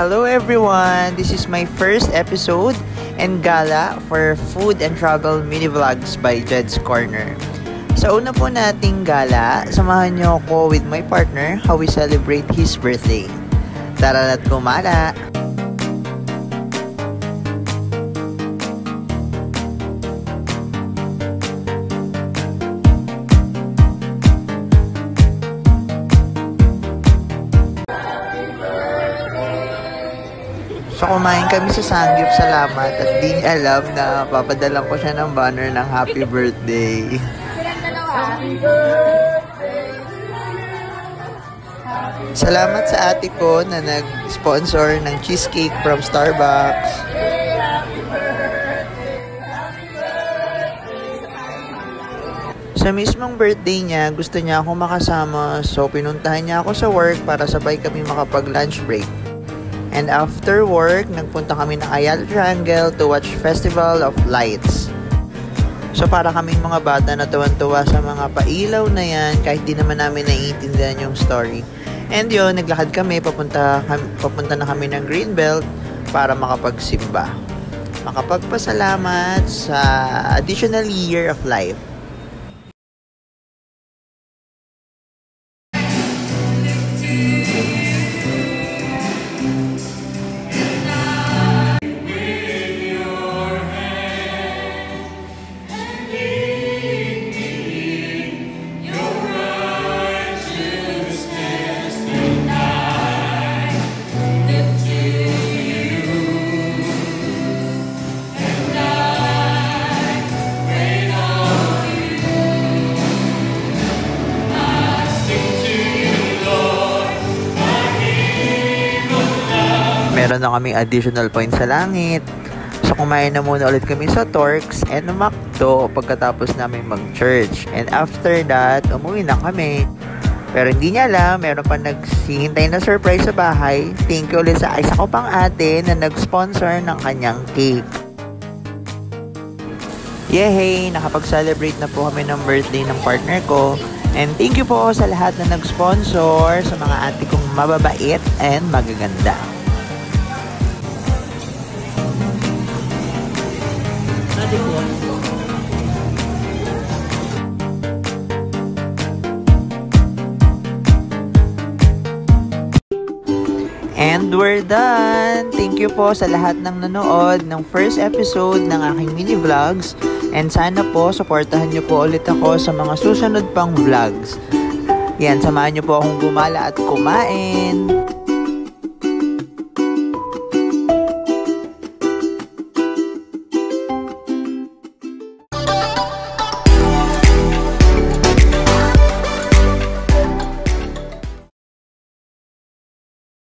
Hello everyone! This is my first episode and gala for Food and Travel Mini Vlogs by Jed's Corner. Sa una po nating gala, samahan niyo ako with my partner how we celebrate his birthday. Tara na't kumala! So kumain kami sa Sangyup, salamat, at di niya alam na papadalang ko siya ng banner ng happy birthday. Salamat sa ate ko na nag-sponsor ng cheesecake from Starbucks. Sa mismong birthday niya, gusto niya akong makasama, so pinuntahan niya ako sa work para sabay kami makapag-lunch break. And after work, nagpunta kami ng Ayala Triangle to watch Festival of Lights. So para kaming mga bata na tuwan-tuwa sa mga pailaw na yan, kahit di naman namin naiintindihan yung story. And yun, naglakad kami, papunta na kami ng Greenbelt para makapagsimba. Makapagpasalamat sa additional year of life. Meron na kaming additional points sa langit. So kumain na muna ulit kami sa Torx and McDo pagkatapos namin mag-church. And after that, umuwi na kami. Pero hindi niya alam, meron pa nagsihintay na surprise sa bahay. Thank you ulit sa isa ko pang ate na nag-sponsor ng kanyang cake. Yehey! Nakapag-celebrate na po kami ng birthday ng partner ko. And thank you po sa lahat na nag-sponsor, sa mga ate kong mababait and magaganda. And we're done! Thank you po sa lahat ng nanood ng first episode ng aking mini vlogs. And sana po, supportahan nyo po ulit ako sa mga susunod pang vlogs. Yan, samahan nyo po akong gumala at kumain.